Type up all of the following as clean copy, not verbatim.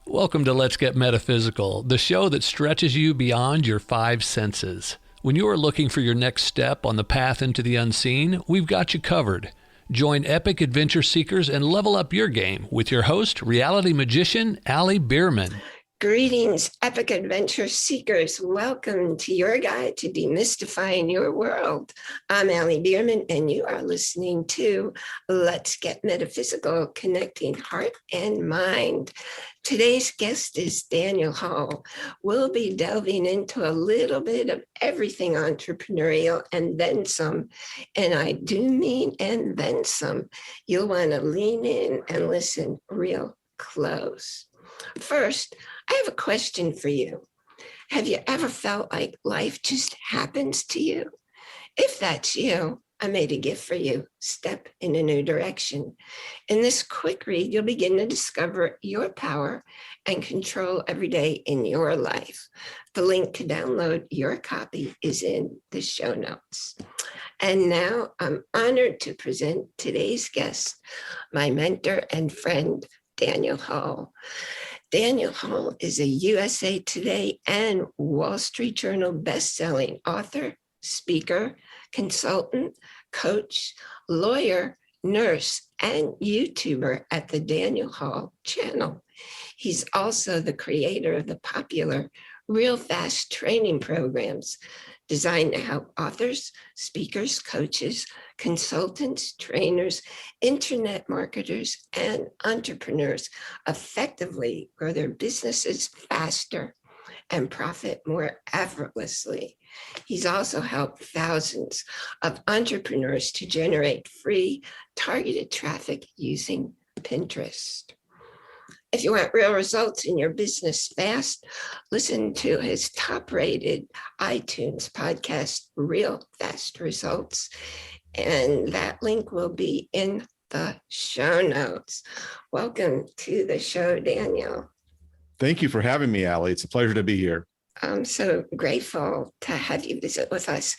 Welcome to Let's Get Metaphysical, the show that stretches you beyond your five senses. When you are looking for your next step on the path into the unseen, we've got you covered. Join epic adventure seekers and level up your game with your host, reality magician Allie Bierman. Greetings, epic adventure seekers. Welcome to your guide to demystifying your world. I'm Allie Bierman, and you are listening to Let's Get Metaphysical, connecting heart and mind. Today's guest is Daniel Hall. We'll be delving into a little bit of everything entrepreneurial and then some. And I do mean and then some. You'll want to lean in and listen real close. First, I have a question for you. Have you ever felt like life just happens to you? If that's you, I made a gift for you. Step in a new direction. In this quick read, you'll begin to discover your power and control every day in your life. The link to download your copy is in the show notes. And now I'm honored to present today's guest, my mentor and friend, Daniel Hall. Daniel Hall is a USA Today and Wall Street Journal best-selling author, speaker, consultant, coach, lawyer, nurse, and YouTuber at the Daniel Hall channel. He's also the creator of the popular Real Fast training programs designed to help authors, speakers, coaches, consultants, trainers, internet marketers, and entrepreneurs effectively grow their businesses faster and profit more effortlessly. He's also helped thousands of entrepreneurs to generate free, targeted traffic using Pinterest. If you want real results in your business fast, listen to his top-rated iTunes podcast, Real Fast Results, and that link will be in the show notes. Welcome to the show, Daniel. Thank you for having me, Allie. It's a pleasure to be here. I'm so grateful to have you visit with us.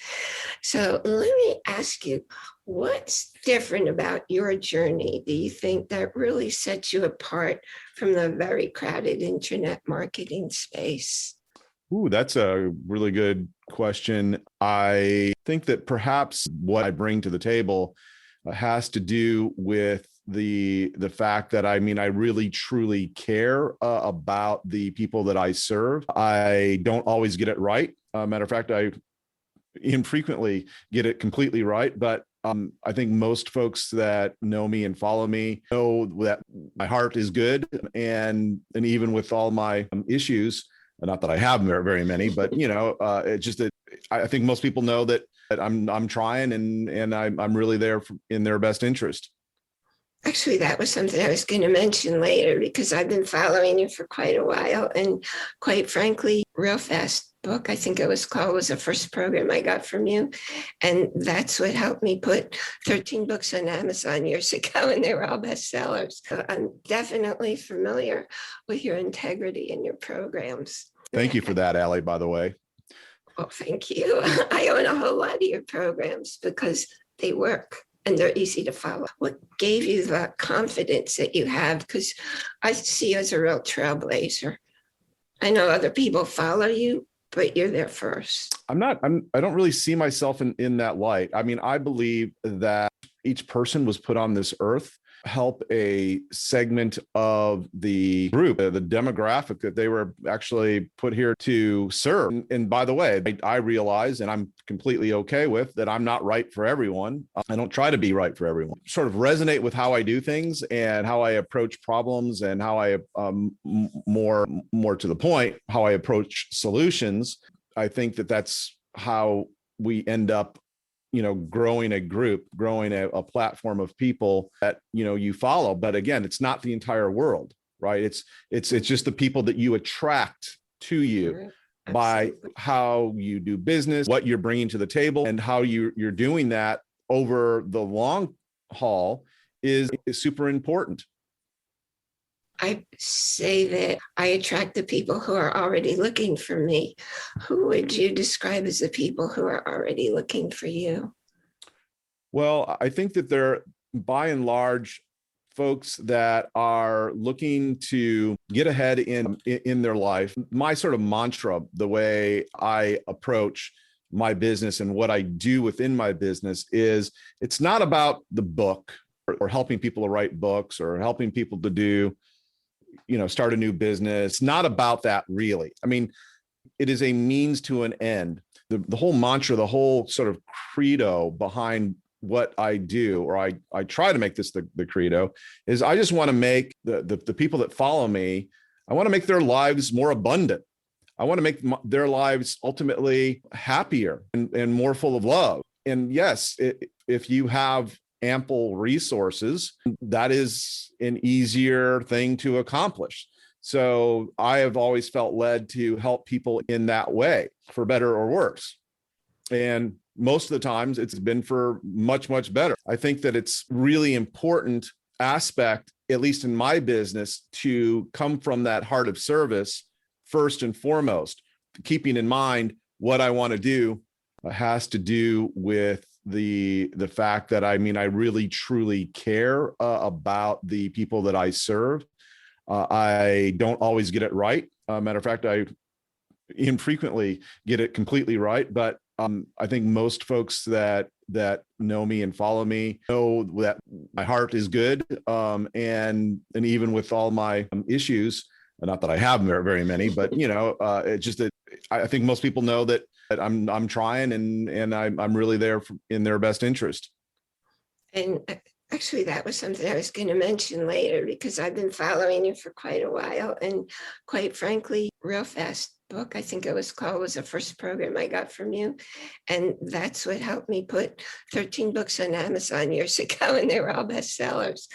So let me ask you, what's different about your journey, do you think, that really sets you apart from the very crowded internet marketing space? Ooh, that's a really good question. I think that perhaps what I bring to the table has to do with the fact that I really truly care about the people that I serve. I don't always get it right. Matter of fact, I infrequently get it completely right, but I think most folks that know me and follow me know that my heart is good, and even with all my issues, not that I have very many, but it's just that I think most people know that I'm trying and I'm really there in their best interest. Actually, that was something I was going to mention later, because I've been following you for quite a while. And quite frankly, Real Fast book, I think it was called, was the first program I got from you. And that's what helped me put 13 books on Amazon years ago, and they were all bestsellers. So I'm definitely familiar with your integrity and your programs. Thank you for that, Allie, by the way. Well, thank you. I own a whole lot of your programs because they work. And they're easy to follow. What gave you the confidence that you have? Because I see you as a real trailblazer. I know other people follow you, but you're there first. I don't really see myself in that light. I believe that each person was put on this earth help a segment of the group, the demographic that they were actually put here to serve. And by the way, I realize, and I'm completely okay with, that I'm not right for everyone. I don't try to be right for everyone. Sort of resonate with how I do things and how I approach problems, and how I more to the point, how I approach solutions. I think that that's how we end up growing a group, growing a platform of people that, you follow. But again, it's not the entire world, right? It's just the people that you attract to you by how you do business, what you're bringing to the table, and how you're doing that over the long haul is super important. I say that I attract the people who are already looking for me. Who would you describe as the people who are already looking for you? Well, I think that they're, by and large, folks that are looking to get ahead in their life. My sort of mantra, the way I approach my business and what I do within my business, is it's not about the book or helping people to write books or helping people to do, start a new business. It's not about that, really. I mean, it is a means to an end. The whole mantra, the whole sort of credo behind what I do, or I try to make this the credo, is I just want to make the people that follow me, I want to make their lives more abundant. I want to make their lives ultimately happier and more full of love. And yes, if you have ample resources, that is an easier thing to accomplish. So I have always felt led to help people in that way, for better or worse. And most of the times it's been for much, much better. I think that it's really important aspect, at least in my business, to come from that heart of service first and foremost, keeping in mind what I want to do has to do with the fact that I really truly care about the people that I serve. I don't always get it right. Matter of fact, I infrequently get it completely right. But I think most folks that know me and follow me know that my heart is good. And even with all my issues, not that I have very many, but it's just that I think most people know that I'm trying and I'm really there in their best interest. And actually, that was something I was going to mention later, because I've been following you for quite a while. And quite frankly, Real Fast book, I think it was called, was the first program I got from you. And that's what helped me put 13 books on Amazon years ago, and they were all bestsellers.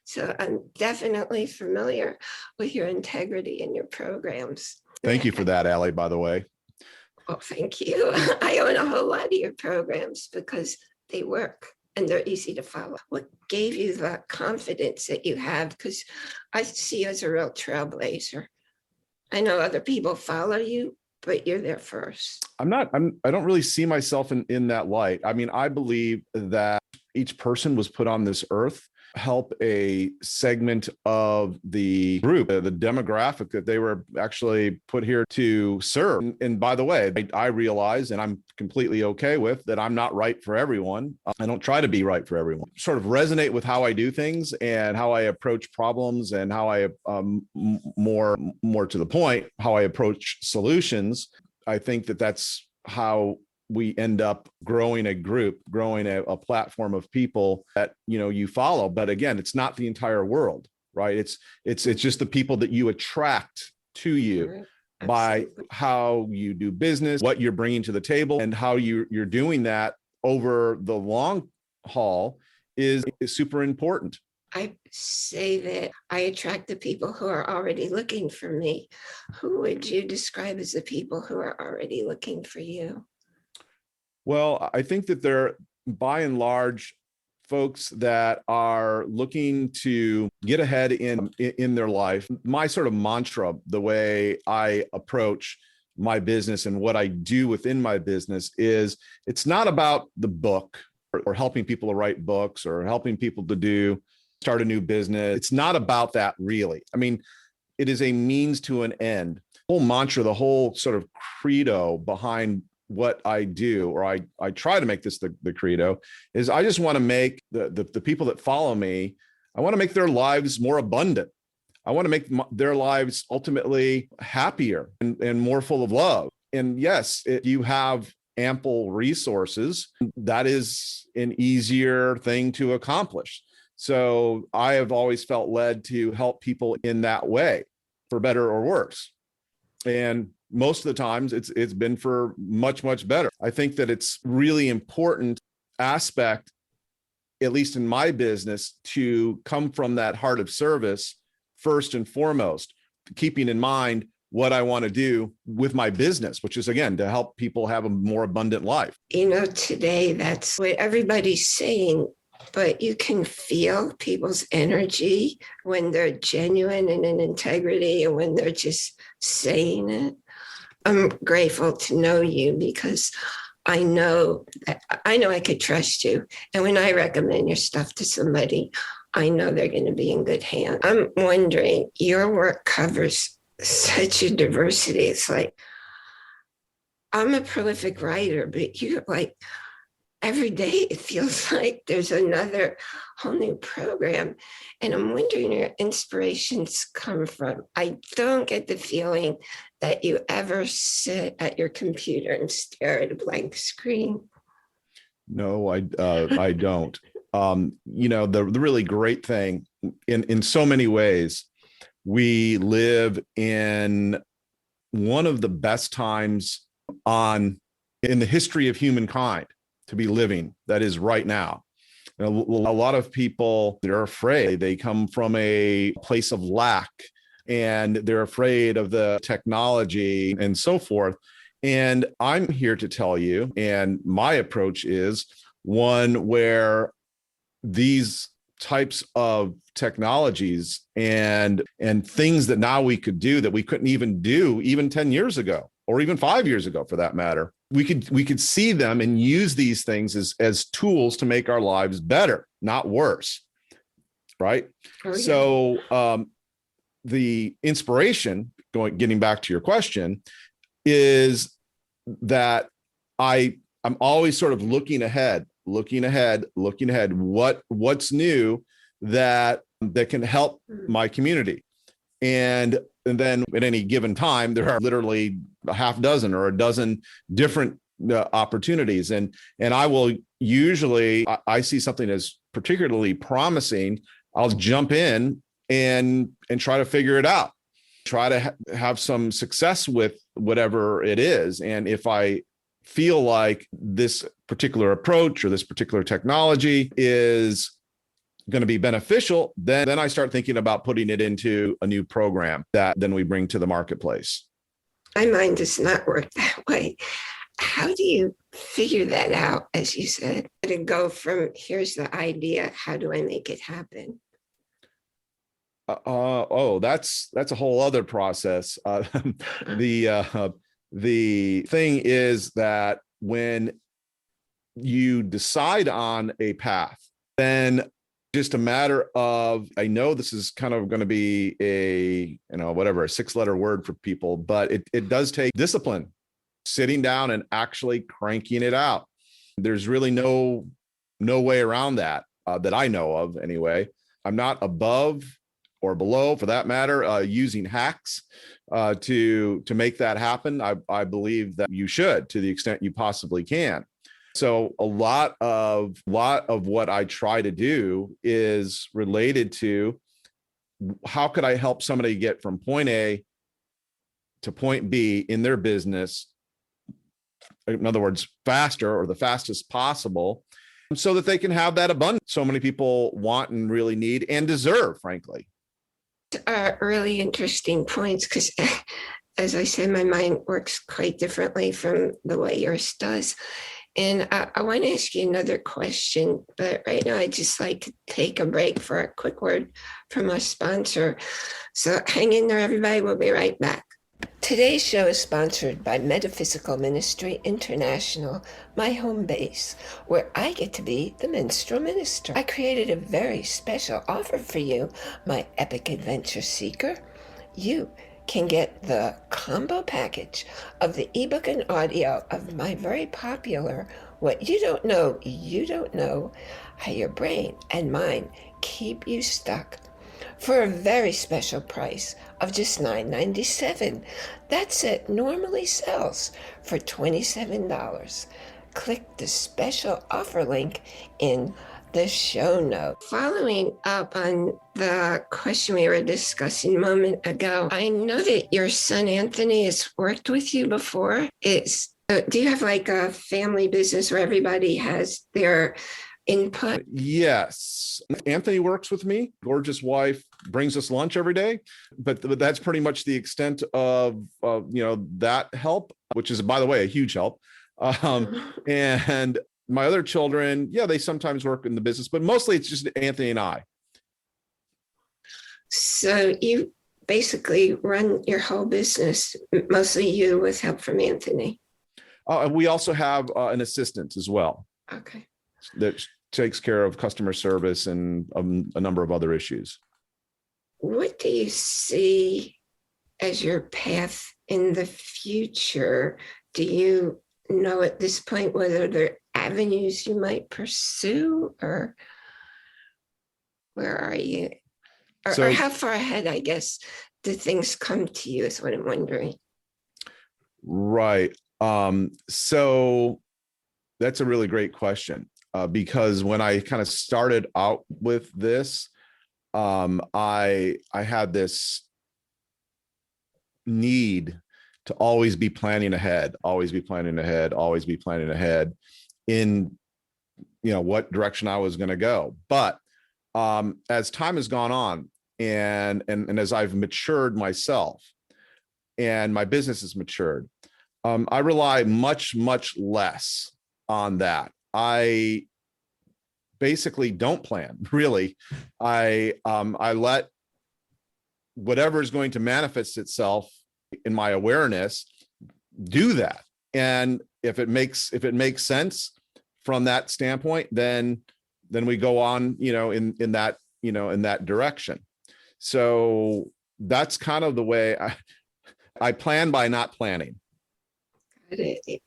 So I'm definitely familiar with your integrity and your programs. Thank you for that, Allie, by the way. Well, thank you. I own a whole lot of your programs because they work and they're easy to follow. What gave you the confidence that you have? Because I see you as a real trailblazer. I know other people follow you, but you're there first. I don't really see myself in that light. I mean, I believe that each person was put on this earth help a segment of the group, the demographic that they were actually put here to serve. And by the way, I realize, and I'm completely okay with, that I'm not right for everyone. I don't try to be right for everyone. Sort of resonate with how I do things and how I approach problems and how I, more to the point, how I approach solutions. I think that that's how we end up growing a group, growing a platform of people that, you follow. But again, it's not the entire world, right? It's just the people that you attract to you by how you do business, what you're bringing to the table, and how you're doing that over the long haul is super important. I say that I attract the people who are already looking for me. Who would you describe as the people who are already looking for you? Well, I think that they're, by and large, folks that are looking to get ahead in their life. My sort of mantra, the way I approach my business and what I do within my business, is it's not about the book or helping people to write books or helping people to start a new business. It's not about that, really. I mean, it is a means to an end. The whole mantra, the whole sort of credo behind what I do, or I try to make this the credo, is I just want to make the people that follow me, I want to make their lives more abundant. I want to make their lives ultimately happier and more full of love. And yes, if you have ample resources, that is an easier thing to accomplish. So I have always felt led to help people in that way, for better or worse. And most of the times it's been for much, much better. I think that it's really important aspect, at least in my business, to come from that heart of service first and foremost, keeping in mind what I want to do with my business, which is, again, to help people have a more abundant life. Today, that's what everybody's saying, but you can feel people's energy when they're genuine and in integrity and when they're just saying it. I'm grateful to know you because I know I could trust you. And when I recommend your stuff to somebody, I know they're going to be in good hands. I'm wondering, your work covers such a diversity. It's like, I'm a prolific writer, but you're like, every day it feels like there's another whole new program. And I'm wondering where inspirations come from. I don't get the feeling that you ever sit at your computer and stare at a blank screen. No, I don't. The really great thing in so many ways, we live in one of the best times in the history of humankind to be living, that is right now. A lot of people, they're afraid. They come from a place of lack and they're afraid of the technology and so forth. And I'm here to tell you, and my approach is one where these types of technologies and things that now we could do that we couldn't even do even 10 years ago, or even 5 years ago for that matter, we could see them and use these things as tools to make our lives better, not worse. Right. Oh, yeah. So the inspiration, getting back to your question, is that I'm always sort of looking ahead, what's new that can help my community. And then at any given time, there are literally a half dozen or a dozen different opportunities. And I will usually, I see something as particularly promising, I'll jump in and try to figure it out, try to have some success with whatever it is. And if I feel like this particular approach or this particular technology is going to be beneficial, then I start thinking about putting it into a new program that then we bring to the marketplace. My mind does not work that way. How do you figure that out, as you said, to go from here's the idea, how do I make it happen? That's a whole other process. The thing is that when you decide on a path, then just a matter of, I know this is kind of going to be a 6-letter word for people, but it does take discipline, sitting down and actually cranking it out. There's really no way around that I know of anyway. I'm not above or below, for that matter, using hacks to make that happen. I believe that you should, to the extent you possibly can. So a lot of what I try to do is related to how could I help somebody get from point A to point B in their business, in other words, faster or the fastest possible, so that they can have that abundance so many people want and really need and deserve, frankly. Really interesting points, because as I said, my mind works quite differently from the way yours does. And I want to ask you another question, but right now I'd just like to take a break for a quick word from our sponsor. So hang in there, everybody. We'll be right back. Today's show is sponsored by Metaphysical Ministry International, my home base, where I get to be the minstrel minister. I created a very special offer for you, my epic adventure seeker. You can get the combo package of the ebook and audio of my very popular What You Don't Know, How Your Brain and Mind Keep You Stuck, for a very special price of just $9.97. That set normally sells for $27. Click the special offer link in the show notes. Following up on the question we were discussing a moment ago, I know that your son Anthony has worked with you before. Do you have like a family business where everybody has their input? Yes. Anthony works with me. Gorgeous wife brings us lunch every day, but that's pretty much the extent of that help, which is, by the way, a huge help. And my other children, they sometimes work in the business, but mostly it's just Anthony and I. So you basically run your whole business, mostly you, with help from Anthony. We also have an assistant as well. Okay. That takes care of customer service and a number of other issues. What do you see as your path in the future? Do you know at this point whether there are avenues you might pursue, or where are you? Or how far ahead, I guess, do things come to you is what I'm wondering. Right. So that's a really great question, because when I kind of started out with this, I had this need to always be planning ahead, always be planning ahead, always be planning ahead in, what direction I was going to go. But as time has gone on, and as I've matured myself and my business has matured, I rely much less on that. I basically don't plan, really. I let whatever is going to manifest itself in my awareness do that. And if it makes sense from that standpoint, then we go on, in that direction. So that's kind of the way I plan by not planning.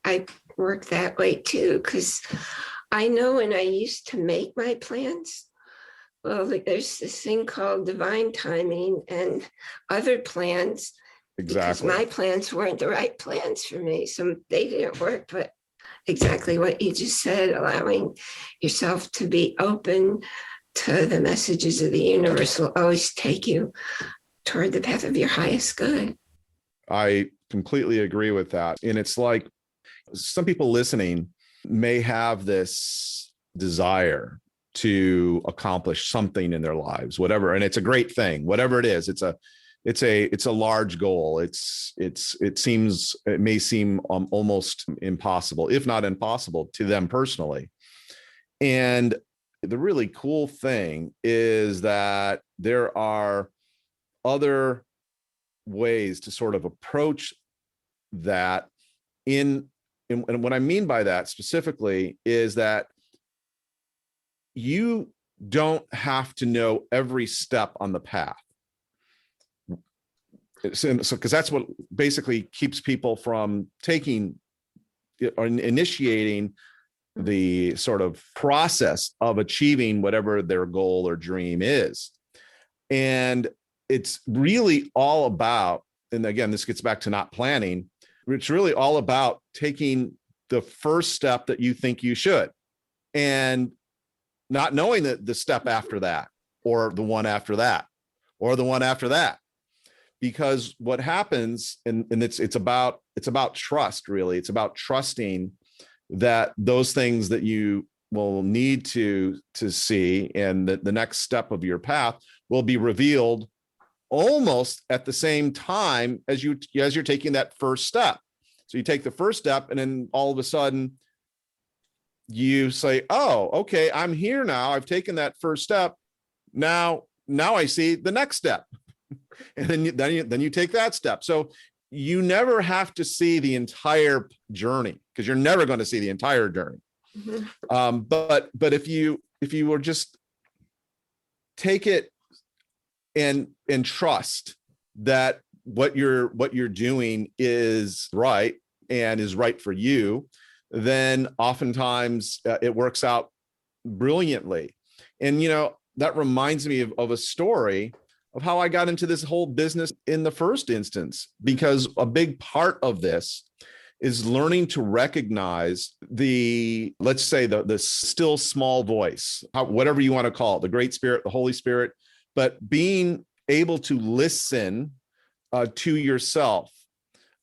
I work that way too, because I know when I used to make my plans, well, there's this thing called divine timing and other plans. Exactly. Because my plans weren't the right plans for me. So they didn't work, but exactly what you just said, allowing yourself to be open to the messages of the universe will always take you toward the path of your highest good. I completely agree with that. And it's like some people listening may have this desire to accomplish something in their lives, whatever. And it's a great thing, whatever it is. It's a large goal. It may seem almost impossible, if not impossible, to them personally. And the really cool thing is that there are other ways to sort of approach that and what I mean by that specifically is that you don't have to know every step on the path. So, because that's what basically keeps people from taking or initiating the sort of process of achieving whatever their goal or dream is. And it's really all about, and again, this gets back to not planning, it's really all about taking the first step that you think you should and not knowing that the step after that, or the one after that, or the one after that. Because what happens, and it's about trust, really. It's about trusting that those things that you will need to see and that the next step of your path will be revealed almost at the same time as you're taking that first step. So you take the first step, and then all of a sudden you say, oh, okay, I'm here now. I've taken that first step. Now I see the next step. And then you take that step. So you never have to see the entire journey, because you're never going to see the entire journey. Mm-hmm. But if you were just take it and trust that what you're doing is right and is right for you, then oftentimes it works out brilliantly. And that reminds me of a story of how I got into this whole business in the first instance, because a big part of this is learning to recognize let's say the still small voice, whatever you want to call it, the Great Spirit, the Holy Spirit, but being able to listen to yourself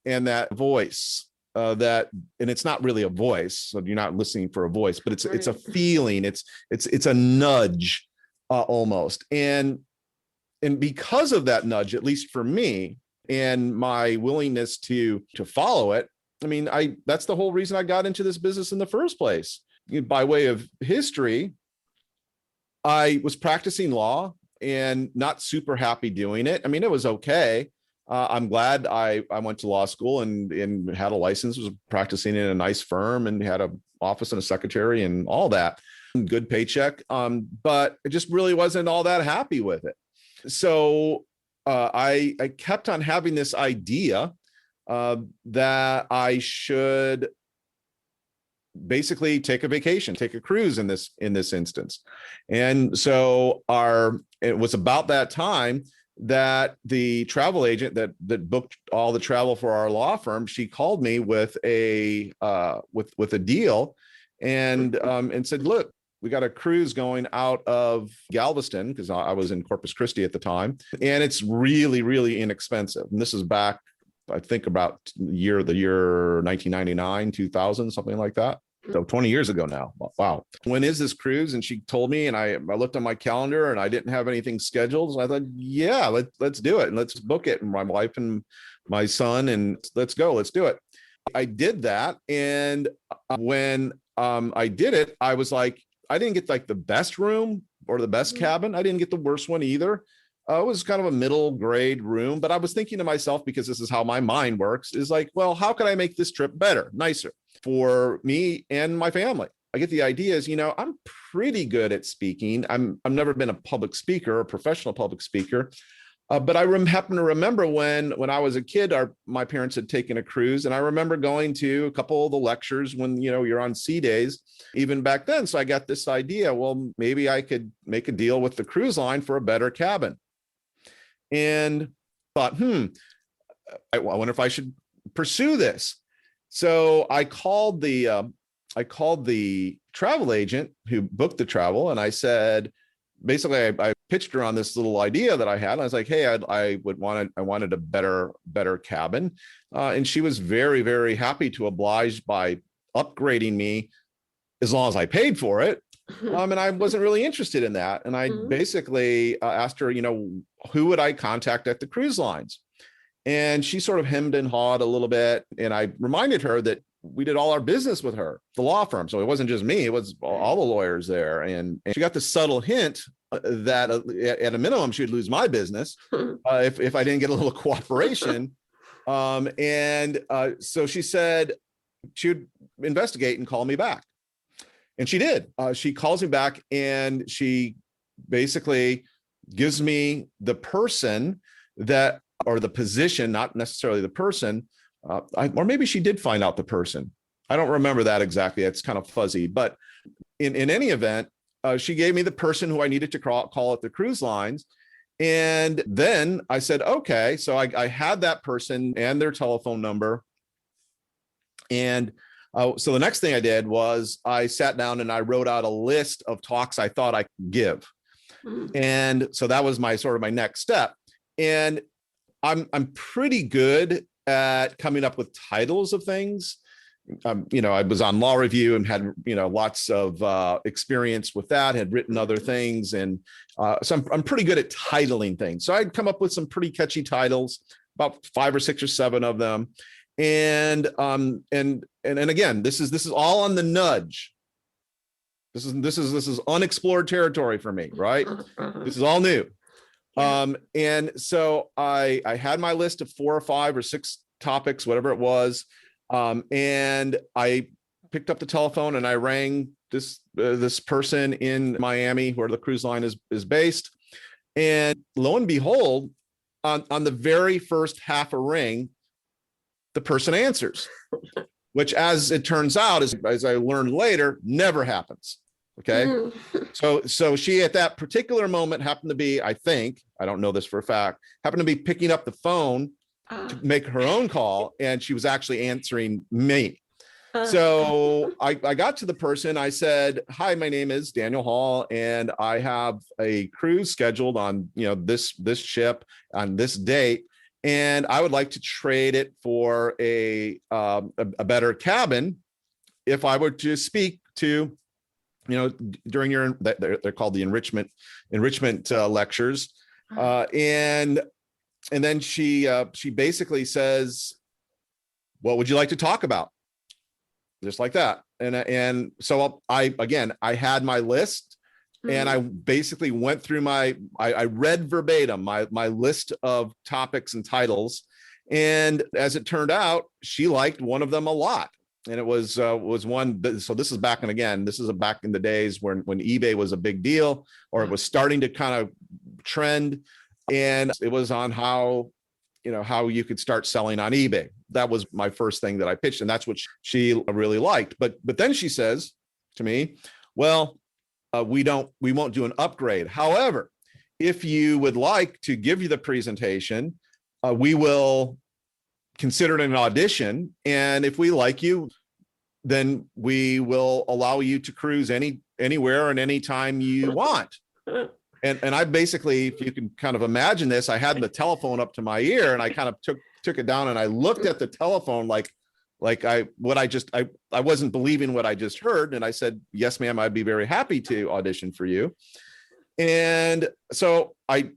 and that voice, and it's not really a voice, so you're not listening for a voice, but it's a feeling, it's a nudge almost. And because of that nudge, at least for me, and my willingness to follow it, I mean, that's the whole reason I got into this business in the first place. By way of history, I was practicing law and not super happy doing it. I mean, it was okay. I'm glad I went to law school and had a license, was practicing in a nice firm and had an office and a secretary and all that. good paycheck, but I just really wasn't all that happy with it. So I kept on having this idea that I should basically take a vacation, take a cruise in this instance. And so it was about that time that the travel agent that booked all the travel for our law firm, she called me with a deal and said, look, we got a cruise going out of Galveston, because I was in Corpus Christi at the time, and it's really, really inexpensive. And this is back, I think, about the year 1999, 2000, something like that. So 20 years ago now. Wow. When is this cruise? And she told me, and I looked on my calendar and I didn't have anything scheduled. So I thought, yeah, let's do it. And let's book it. And my wife and my son, and let's go, let's do it. I did that. And when I did it, I was like, I didn't get like the best room or the best cabin. I didn't get the worst one either. It was kind of a middle grade room, but I was thinking to myself, because this is how my mind works, is like, well, how can I make this trip better, nicer for me and my family? I get the idea is, I'm pretty good at speaking. I've never been a public speaker, a professional public speaker. But I happen to remember when I was a kid, my parents had taken a cruise, and I remember going to a couple of the lectures when, you're on sea days, even back then. So I got this idea, well, maybe I could make a deal with the cruise line for a better cabin. And thought, I wonder if I should pursue this. So I called the travel agent who booked the travel, and I said, basically, I pitched her on this little idea that I had. I was like, hey, I wanted a better cabin. And she was very, very happy to oblige by upgrading me as long as I paid for it. And I wasn't really interested in that. And I basically asked her, who would I contact at the cruise lines? And she sort of hemmed and hawed a little bit. And I reminded her that we did all our business with her, the law firm. So it wasn't just me, it was all the lawyers there. And she got the subtle hint that at a minimum, she would lose my business if I didn't get a little cooperation. So she said she would investigate and call me back. And she did. She calls me back, and she basically gives me the person or the position, not necessarily the person, or maybe she did find out the person. I don't remember that exactly. It's kind of fuzzy. But in any event, she gave me the person who I needed to call at the cruise lines. And then I said, okay. So I had that person and their telephone number. And so the next thing I did was I sat down and I wrote out a list of talks I thought I could give. And so that was my next step. And I'm pretty good at coming up with titles of things. I was on law review and had, lots of experience with that, had written other things. And so I'm pretty good at titling things. So I'd come up with some pretty catchy titles, about 5 or 6 or 7 of them. And again, this is all on the nudge. This is unexplored territory for me, right? This is all new. Yeah. And so I had my list of 4 or 5 or 6 topics, whatever it was. And I picked up the telephone and I rang this person in Miami, where the cruise line is based. And lo and behold, on the very first half a ring, the person answers, which, as it turns out, as I learned later, never happens. Okay. So she, at that particular moment, happened to be, I think, I don't know this for a fact, happened to be picking up the phone to make her own call. And she was actually answering me. So I got to the person. I said, hi, my name is Daniel Hall, and I have a cruise scheduled on, this ship on this date. And I would like to trade it for a better cabin if I were to speak to, during they're called the enrichment lectures. And then she basically says, what would you like to talk about? Just like that. And so I had my list. And I basically went through I read verbatim my list of topics and titles. And as it turned out, she liked one of them a lot. And it was one. So this is back in, again, this is back in the days when eBay was a big deal, or it was starting to kind of trend. And it was on how you could start selling on eBay. That was my first thing that I pitched. And that's what she really liked. But then she says to me, well, we won't do an upgrade. However, if you would like to give you the presentation, we will consider it an audition. And if we like you, then we will allow you to cruise anywhere and anytime you want. And I basically, if you can kind of imagine this, I had the telephone up to my ear and I kind of took it down and I looked at the telephone like I wasn't believing what I just heard. And I said, yes, ma'am, I'd be very happy to audition for you. And so I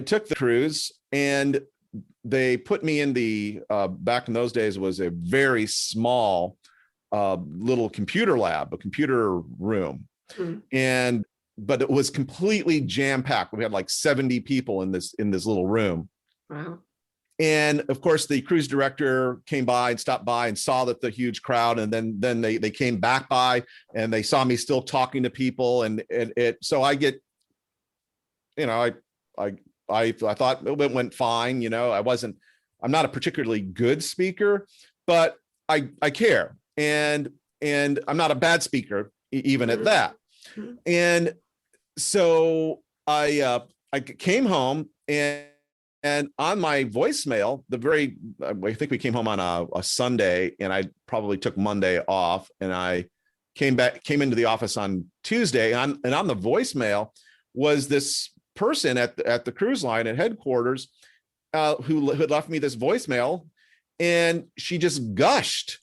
took the cruise, and they put me in the, back in those days, was a very small little computer lab, a computer room. But it was completely jam-packed. We had like 70 people in this little room. Wow. And of course, the cruise director came by and stopped by and saw that the huge crowd. And then they came back by and they saw me still talking to people. And so I get, I thought it went fine. I'm not a particularly good speaker, but I care. And I'm not a bad speaker, even at that. And so I came home, and on my voicemail, I think we came home on a Sunday, and I probably took Monday off, and I came into the office on Tuesday, and on the voicemail was this person at the cruise line at headquarters who had left me this voicemail, and she just gushed.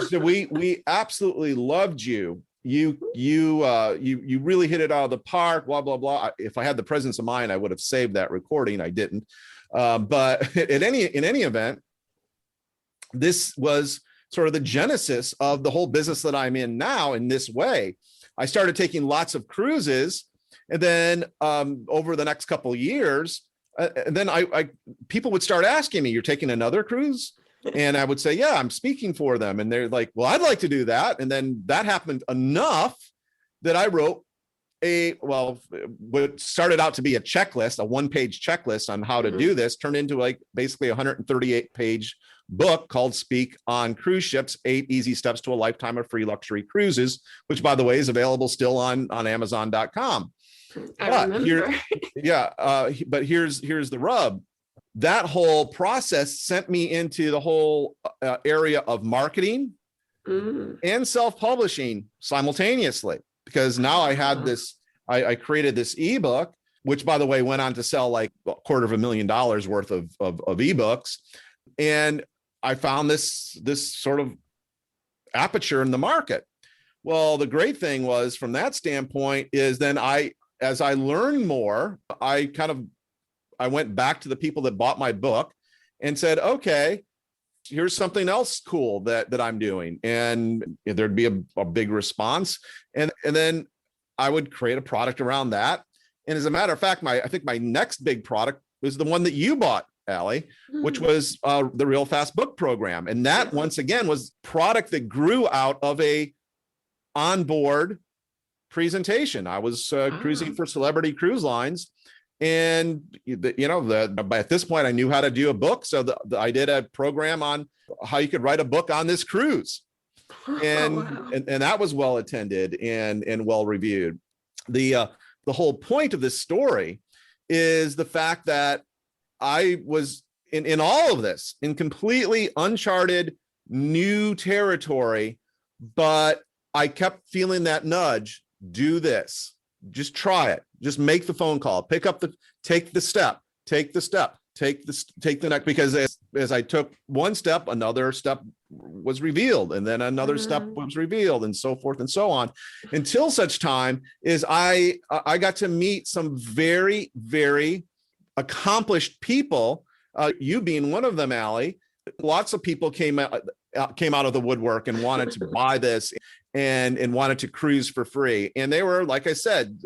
She said, we absolutely loved you. You really hit it out of the park, blah, blah, blah. If I had the presence of mind, I would have saved that recording. I didn't. But in any event, this was sort of the genesis of the whole business that I'm in now. In this way, I started taking lots of cruises, and then over the next couple of years, and then people would start asking me, "You're taking another cruise?" And I would say, yeah, I'm speaking for them. And they're like, well, I'd like to do that. And then that happened enough that I wrote what started out to be a checklist, a one-page checklist on how to do this, turned into like basically a 138-page book called Speak on Cruise Ships, 8 Easy Steps to a Lifetime of Free Luxury Cruises, which, by the way, is available still on Amazon.com. I remember. But here's the rub. That whole process sent me into the whole area of marketing and self-publishing simultaneously, because now I had this, I created this ebook, which, by the way, went on to sell like $250,000 worth of ebooks. And I found this sort of aperture in the market. Well, the great thing was, from that standpoint, is then as I learned more, I went back to the people that bought my book and said, okay, here's something else cool that I'm doing. And there'd be a big response. And then I would create a product around that. And as a matter of fact, I think my next big product was the one that you bought, Allie, which was the Real Fast Book Program. And that, once again, was product that grew out of a onboard presentation. I was cruising for Celebrity Cruise Lines. And, at this point, I knew how to do a book. So I did a program on how you could write a book on this cruise. And, and that was well attended and well reviewed. The whole point of this story is the fact that I was in all of this, in completely uncharted new territory, but I kept feeling that nudge, do this. Just try it. Just make the phone call, take the step, take the next, because as I took one step, another step was revealed, and then another step was revealed, and so forth and so on, until such time as I got to meet some very, very accomplished people, you being one of them, Allie. Lots of people came out of the woodwork and wanted to buy this and wanted to cruise for free. And they were, like I said,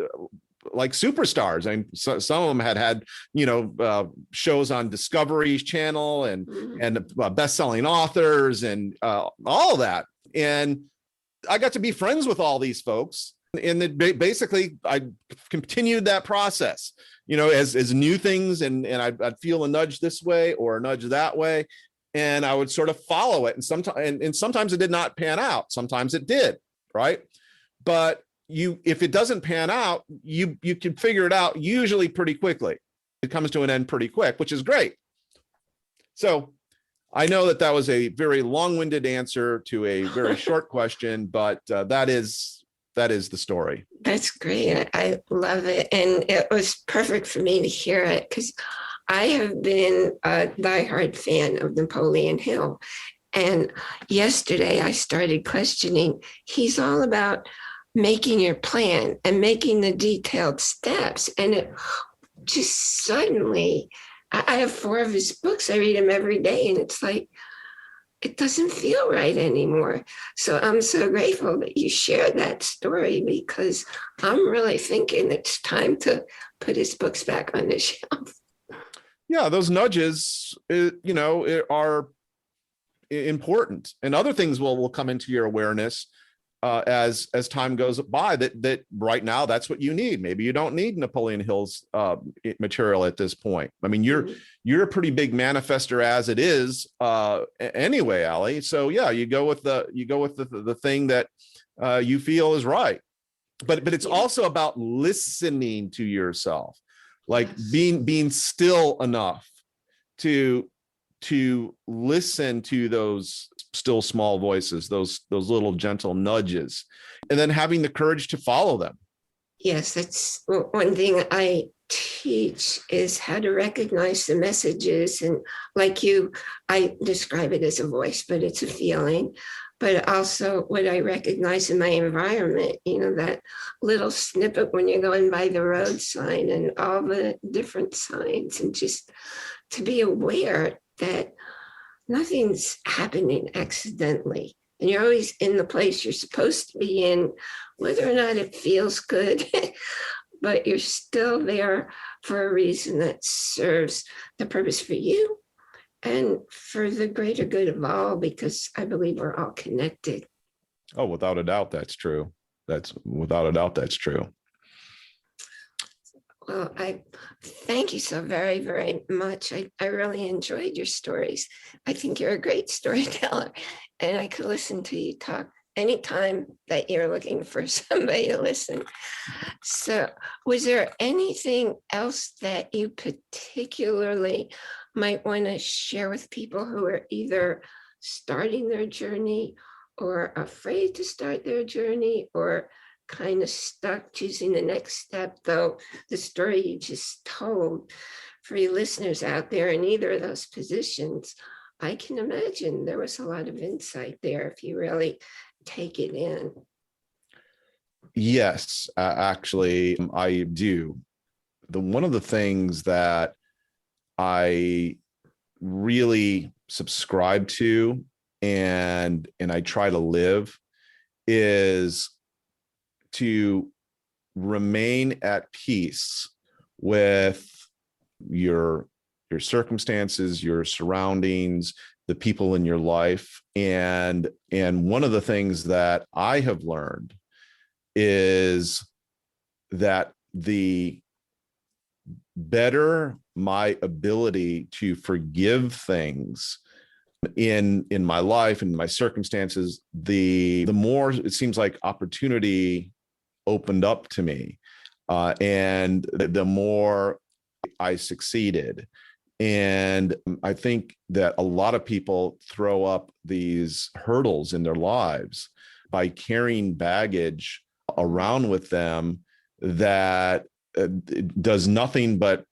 like superstars. I mean, some of them had shows on Discovery Channel and best-selling authors and all that. And I got to be friends with all these folks. And then basically I continued that process, as new things, and I'd feel a nudge this way or a nudge that way, and I would sort of follow it. And sometimes it did not pan out. Sometimes it did, right? But if it doesn't pan out, you can figure it out usually pretty quickly. It comes to an end pretty quick, which is great. So I know that was a very long-winded answer to a very short question, but that is the story. That's great. I love it. And it was perfect for me to hear it because I have been a diehard fan of Napoleon Hill. And yesterday I started questioning, he's all about making your plan and making the detailed steps. And it just suddenly, I have 4 of his books. I read them every day. And it's like, it doesn't feel right anymore. So I'm so grateful that you shared that story, because I'm really thinking it's time to put his books back on the shelf. Yeah, those nudges, are important, and other things will come into your awareness as time goes by. That right now, that's what you need. Maybe you don't need Napoleon Hill's material at this point. I mean, you're a pretty big manifester as it is anyway, Allie. So yeah, you go with the thing that you feel is right. But it's also about listening to yourself, like being still enough to listen to those still small voices, those little gentle nudges, and then having the courage to follow them. Yes, that's one thing I teach, is how to recognize the messages. And like you, I describe it as a voice, but it's a feeling. But also what I recognize in my environment, that little snippet when you're going by the road sign and all the different signs, and just to be aware that nothing's happening accidentally. And you're always in the place you're supposed to be in, whether or not it feels good, but you're still there for a reason that serves the purpose for you and for the greater good of all, because I believe we're all connected. Oh, without a doubt, that's true. Without a doubt, that's true. Well, I thank you so very, very much. I really enjoyed your stories. I think you're a great storyteller, and I could listen to you talk anytime that you're looking for somebody to listen. So was there anything else that you particularly might want to share with people who are either starting their journey or afraid to start their journey, or kind of stuck choosing the next step? Though the story you just told, for you listeners out there in either of those positions, I can imagine there was a lot of insight there if you really take it in. Yes, actually, I do. One of the things that I really subscribe to and I try to live is to remain at peace with your circumstances, your surroundings, the people in your life. And one of the things that I have learned is that the better my ability to forgive things in my life and my circumstances, the more it seems like opportunity opened up to me, and the more I succeeded. And I think that a lot of people throw up these hurdles in their lives by carrying baggage around with them that does nothing but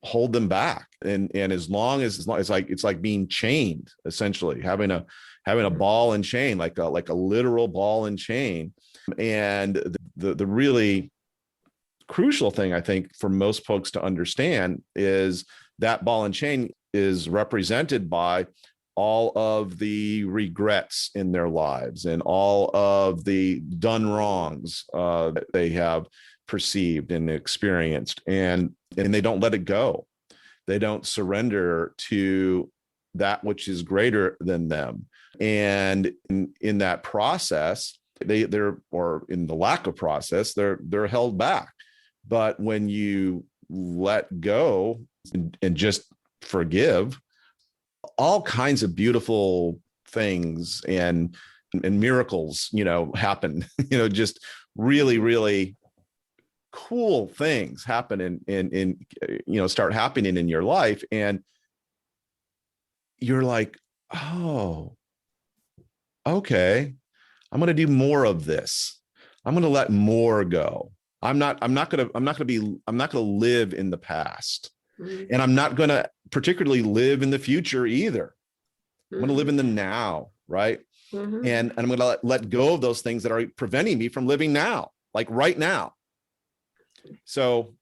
hold them back. And as long as it's like being chained, essentially having a ball and chain, like a literal ball and chain. And the really crucial thing, I think, for most folks to understand is that ball and chain is represented by all of the regrets in their lives and all of the done wrongs that they have perceived and experienced, and they don't let it go. They don't surrender to that which is greater than them. And in that process, they're or in the lack of process, they're held back. But when you let go and just forgive, all kinds of beautiful things and miracles, happen, just really, really cool things happen in start happening in your life. And you're like, oh, okay, I'm going to do more of this. I'm going to let more go. I'm not going to live in the past. Mm-hmm. And I'm not going to particularly live in the future either. I'm going to live in the now, right? Mm-hmm. And I'm going to let go of those things that are preventing me from living now, like right now. So,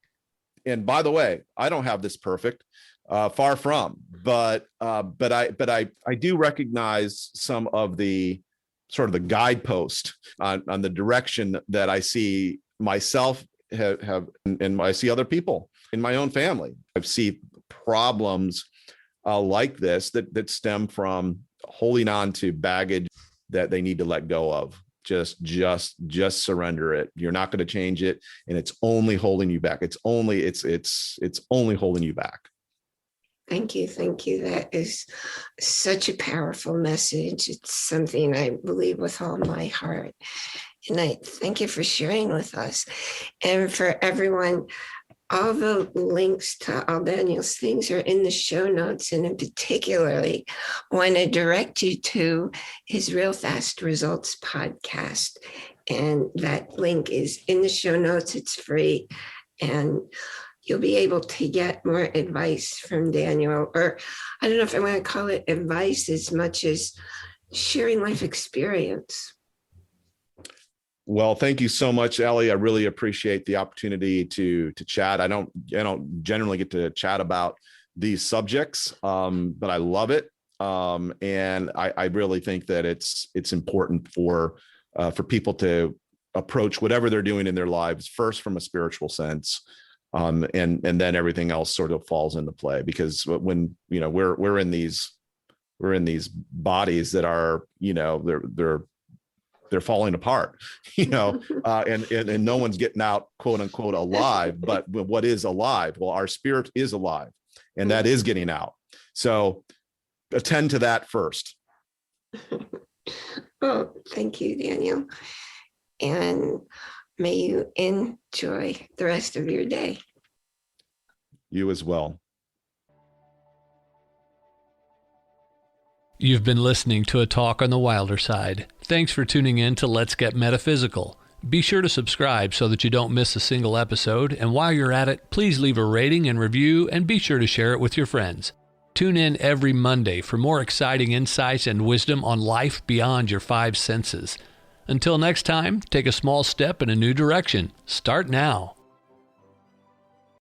and by the way, I don't have this perfect, far from, but I do recognize some of the sort of the guidepost on the direction that I see myself have and I see other people in my own family. I see problems like this that stem from holding on to baggage that they need to let go of. Just surrender it. You're not going to change it, and it's only holding you back. It's only holding you back. Thank you. That is such a powerful message. It's something I believe with all my heart. And I thank you for sharing with us. And for everyone, all the links to all Daniel's things are in the show notes. And in particularly, I want to direct you to his Real Fast Results podcast. And that link is in the show notes. It's free. And you'll be able to get more advice from Daniel, or I don't know if I want to call it advice as much as sharing life experience. Well, thank you so much, Ellie. I really appreciate the opportunity to chat. I don't generally get to chat about these subjects, but I love it. And I really think that it's important for people to approach whatever they're doing in their lives first from a spiritual sense. And then everything else sort of falls into play, because when, we're in these bodies that are, they're falling apart, and no one's getting out, quote unquote, alive. But what is alive? Well, our spirit is alive, and that is getting out. So attend to that first. Oh, thank you, Daniel. And may you enjoy the rest of your day. You as well. You've been listening to a talk on the wilder side. Thanks for tuning in to Let's Get Metaphysical. Be sure to subscribe so that you don't miss a single episode. And while you're at it, please leave a rating and review, and be sure to share it with your friends. Tune in every Monday for more exciting insights and wisdom on life beyond your five senses. Until next time, take a small step in a new direction. Start now.